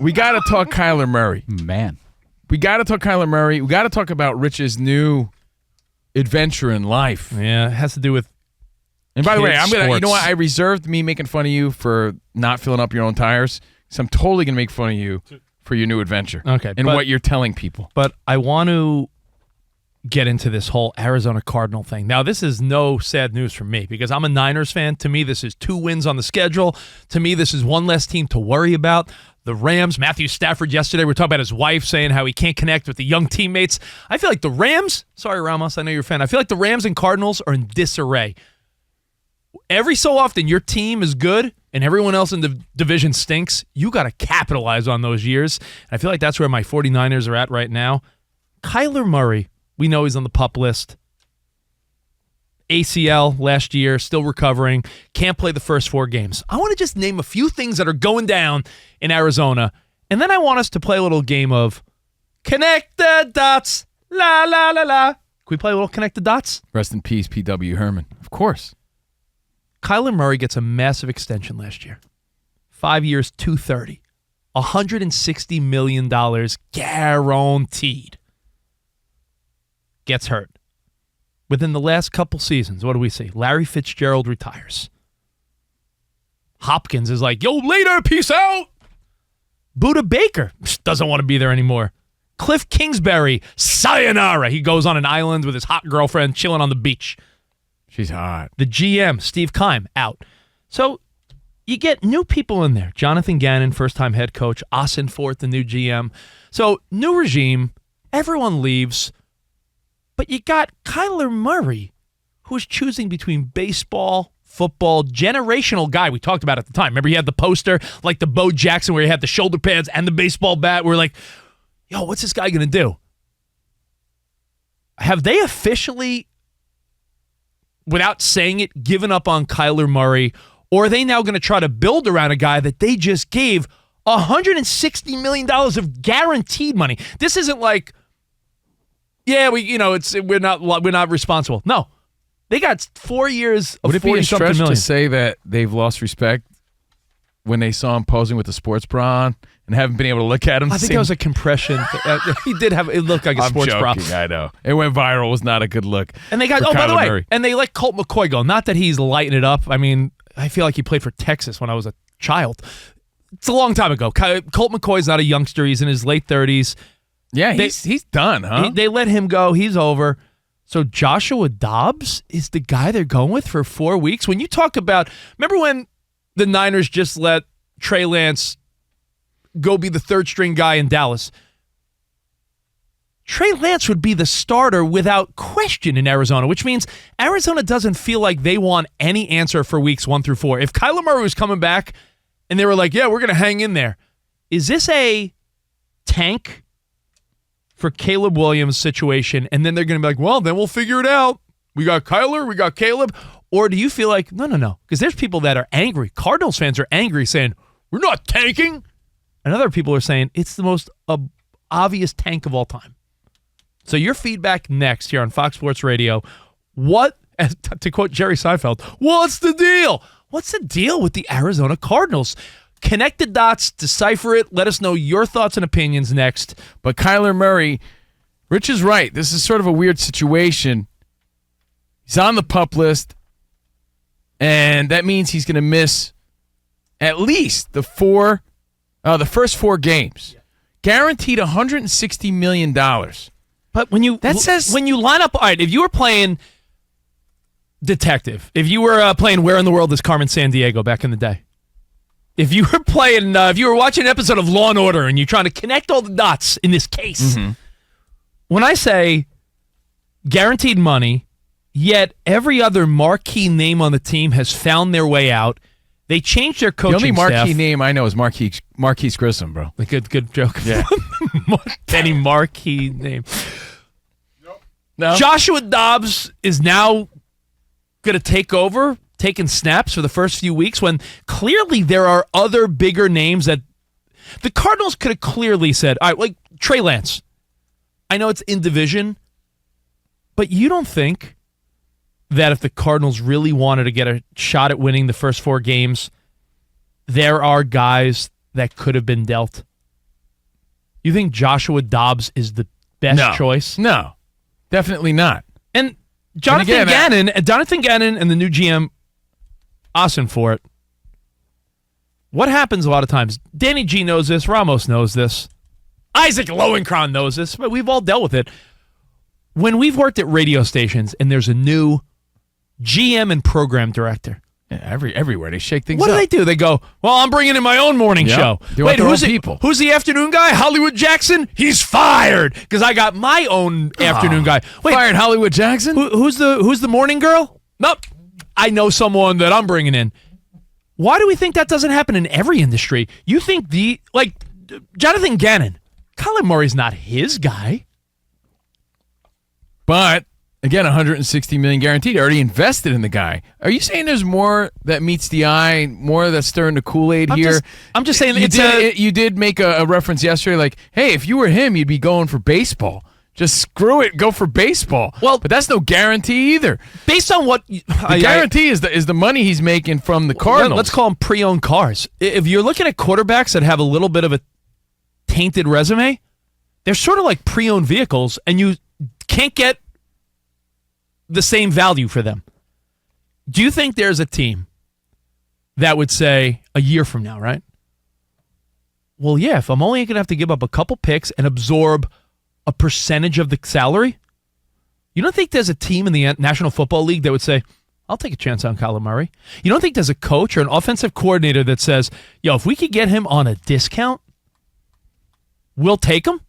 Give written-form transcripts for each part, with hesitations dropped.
We got to talk Kyler Murray. Man. We got to talk Kyler Murray. We got to talk about Rich's new adventure in life. Yeah, it has to do with. And by the way, sports. you know what? I reserved me making fun of you for not filling up your own tires. So I'm totally going to make fun of you for your new adventure. Okay. And what you're telling people. But I want to get into this whole Arizona Cardinal thing. Now, this is no sad news for me because I'm a Niners fan. To me, this is 2 wins on the schedule. To me, this is one less team to worry about. The Rams, Matthew Stafford yesterday, we were talking about his wife saying how he can't connect with the young teammates. I feel like the Rams, sorry, Ramos, I know you're a fan. I feel like the Rams and Cardinals are in disarray. Every so often, your team is good and everyone else in the division stinks. You got to capitalize on those years. And I feel like that's where my 49ers are at right now. Kyler Murray, we know he's on the PUP list. ACL last year, still recovering, can't play the first 4 games. I want to just name a few things that are going down in Arizona, and then I want us to play a little game of Connect the Dots, la, la, la, la. Can we play a little Connect the Dots? Rest in peace, P.W. Herman. Of course. Kyler Murray gets a massive extension last year. 5 years, $230. $160 million guaranteed. Gets hurt. Within the last couple seasons, what do we see? Larry Fitzgerald retires. Hopkins is like, yo, later, peace out. Buda Baker doesn't want to be there anymore. Cliff Kingsbury, sayonara. He goes on an island with his hot girlfriend chilling on the beach. She's hot. The GM, Steve Keim, out. So you get new people in there. Jonathan Gannon, first-time head coach. Ossenfort, the new GM. So new regime. Everyone leaves. But you got Kyler Murray, who's choosing between baseball, football, generational guy we talked about at the time. Remember he had the poster like the Bo Jackson where he had the shoulder pads and the baseball bat. We're like, yo, what's this guy going to do? Have they officially, without saying it, given up on Kyler Murray, or are they now going to try to build around a guy that they just gave $160 million of guaranteed money? This isn't like, yeah, we're not responsible. No, they got 4 years of $40-something million. Would it be a stretch to say that they've lost respect when they saw him posing with the sports bra on and haven't been able to look at him? I think that was a compression. He did have it looked like a sports bra. I know it went viral. It was not a good look. And they got by the way, Murray. And they let Colt McCoy go. Not that he's lighting it up. I mean, I feel like he played for Texas when I was a child. It's a long time ago. Colt McCoy's not a youngster. He's in his late 30s. Yeah, he's done, huh? They let him go. He's over. So Joshua Dobbs is the guy they're going with for 4 weeks. When you talk about, remember when the Niners just let Trey Lance go be the third-string guy in Dallas? Trey Lance would be the starter without question in Arizona, which means Arizona doesn't feel like they want any answer for weeks 1 through 4. If Kyler Murray was coming back and they were like, yeah, we're going to hang in there, is this a tank for Caleb Williams' situation, and then they're going to be like, well, then we'll figure it out. We got Kyler, we got Caleb. Or do you feel like, no, because there's people that are angry. Cardinals fans are angry saying, we're not tanking. And other people are saying, it's the most obvious tank of all time. So your feedback next here on Fox Sports Radio. What, to quote Jerry Seinfeld, what's the deal? What's the deal with the Arizona Cardinals? Connect the dots, decipher it. Let us know your thoughts and opinions next. But Kyler Murray, Rich is right. This is sort of a weird situation. He's on the PUP list, and that means he's going to miss at least the first 4 games. Guaranteed $160 million. But when you line up, all right, if you were playing detective, if you were playing Where in the World is Carmen Sandiego back in the day, if you were watching an episode of Law & Order and you're trying to connect all the dots in this case, when I say guaranteed money, yet every other marquee name on the team has found their way out, they changed their coaching staff. The only marquee name I know is Marquise Grissom, bro. A good joke. Yeah. Any marquee name. No. Joshua Dobbs is now going to take over, taking snaps for the first few weeks when clearly there are other bigger names that the Cardinals could have clearly said, all right, like Trey Lance. I know it's in division, but you don't think that if the Cardinals really wanted to get a shot at winning the first 4 games, there are guys that could have been dealt? You think Joshua Dobbs is the best choice? No, definitely not. And Jonathan Gannon and the new GM, Austin for it. What happens a lot of times? Danny G knows this. Ramos knows this. Isaac Lowenkron knows this, but we've all dealt with it. When we've worked at radio stations and there's a new GM and program director. Yeah, everywhere they shake things up. What do? They go, well, I'm bringing in my own morning show. Wait, who's the afternoon guy? Hollywood Jackson? He's fired because I got my own afternoon guy. Wait, fired Hollywood Jackson? Who's the morning girl? Nope. I know someone that I'm bringing in. Why do we think that doesn't happen in every industry? You think Jonathan Gannon, Kyler Murray's not his guy. But again, $160 million guaranteed. Already invested in the guy. Are you saying there's more that meets the eye, more that's stirring the Kool-Aid here? I'm just saying you did make a reference yesterday, like, hey, if you were him, you'd be going for baseball. Just screw it, go for baseball. Well, but that's no guarantee either. Based on what the guarantee is the money he's making from the Cardinals. Let's call them pre-owned cars. If you're looking at quarterbacks that have a little bit of a tainted resume, they're sort of like pre-owned vehicles, and you can't get the same value for them. Do you think there's a team that would say a year from now, right? Well, yeah, if I'm only going to have to give up a couple picks and absorb a percentage of the salary, you don't think there's a team in the National Football League that would say, I'll take a chance on Kyler Murray? You don't think there's a coach or an offensive coordinator that says, yo, if we could get him on a discount, we'll take him?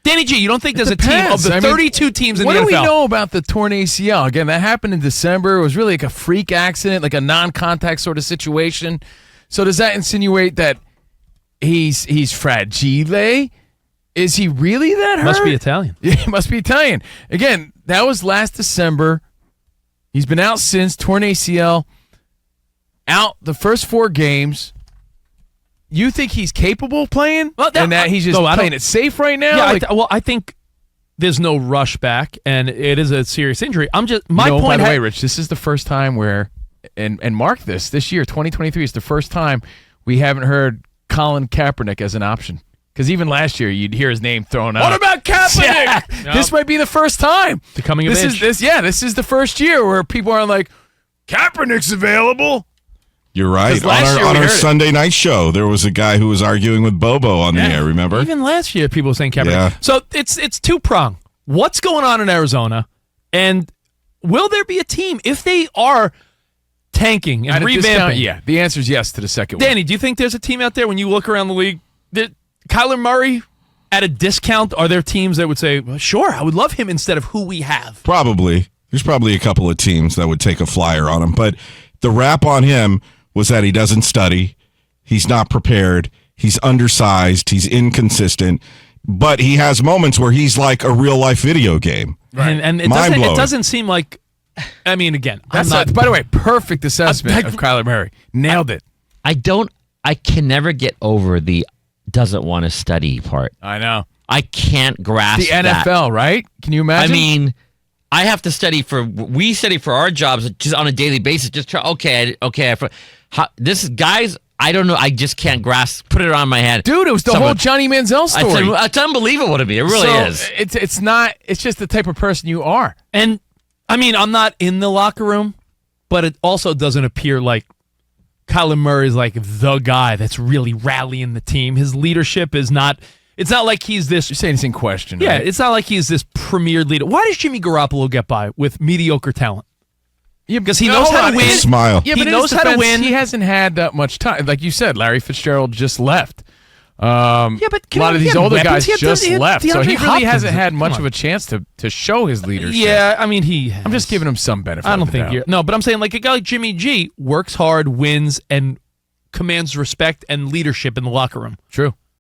Danny G, you don't think there's a team of the 32 teams in the NFL? What do we know about the torn ACL? Again, that happened in December. It was really like a freak accident, like a non-contact sort of situation. So does that insinuate that he's fragile? Is he really that hurt? Must be Italian. Yeah, he must be Italian. Again, that was last December. He's been out since, torn ACL. Out the first 4 games. You think he's capable of playing? And that he's just playing it safe right now? Yeah, I think there's no rush back, and it is a serious injury. By the way, Rich, this is the first time where, and mark this year, 2023 is the first time we haven't heard Colin Kaepernick as an option. Because even last year, you'd hear his name thrown out. What about Kaepernick? Yeah, nope. This might be the first time. The coming of age. This is the first year where people are like, Kaepernick's available. You're right. On our Sunday night show, there was a guy who was arguing with Bobo on the air, remember? Even last year, people were saying Kaepernick. Yeah. So it's two-pronged. What's going on in Arizona? And will there be a team, if they are tanking and revamping? Yeah, the answer is yes to the second one. Danny, do you think there's a team out there when you look around the league that Kyler Murray at a discount? Are there teams that would say, well, sure, I would love him instead of who we have? Probably. There's probably a couple of teams that would take a flyer on him. But the rap on him was that he doesn't study, he's not prepared, he's undersized, he's inconsistent, but he has moments where he's like a real-life video game. Right. And it doesn't seem like, I mean, again, by the way, perfect assessment of Kyler Murray. Nailed it. I can never get over the doesn't want to study part. I know. I can't grasp the NFL, that. Right? Can you imagine? I mean, I have to study we study for our jobs just on a daily basis. Just try, guys, I don't know. I just can't grasp, put it on my head. Dude, it was the whole Johnny Manziel story. It's unbelievable to me. It really is. It's just the type of person you are. And, I mean, I'm not in the locker room, but it also doesn't appear like Kyler Murray is like the guy that's really rallying the team. His leadership is not... It's not like he's this... You're saying it's in question, Yeah, right? It's not like he's this premier leader. Why does Jimmy Garoppolo get by with mediocre talent? Yeah, because he knows how to win. Smile. Yeah, but he knows how to win. He hasn't had that much time. Like you said, Larry Fitzgerald just left. But a lot of these older guys just left. So he really hasn't had much of a chance to show his leadership. Yeah, I mean, he has. I'm just giving him some benefit. I don't think you're... No, but I'm saying like a guy like Jimmy G works hard, wins, and commands respect and leadership in the locker room. True.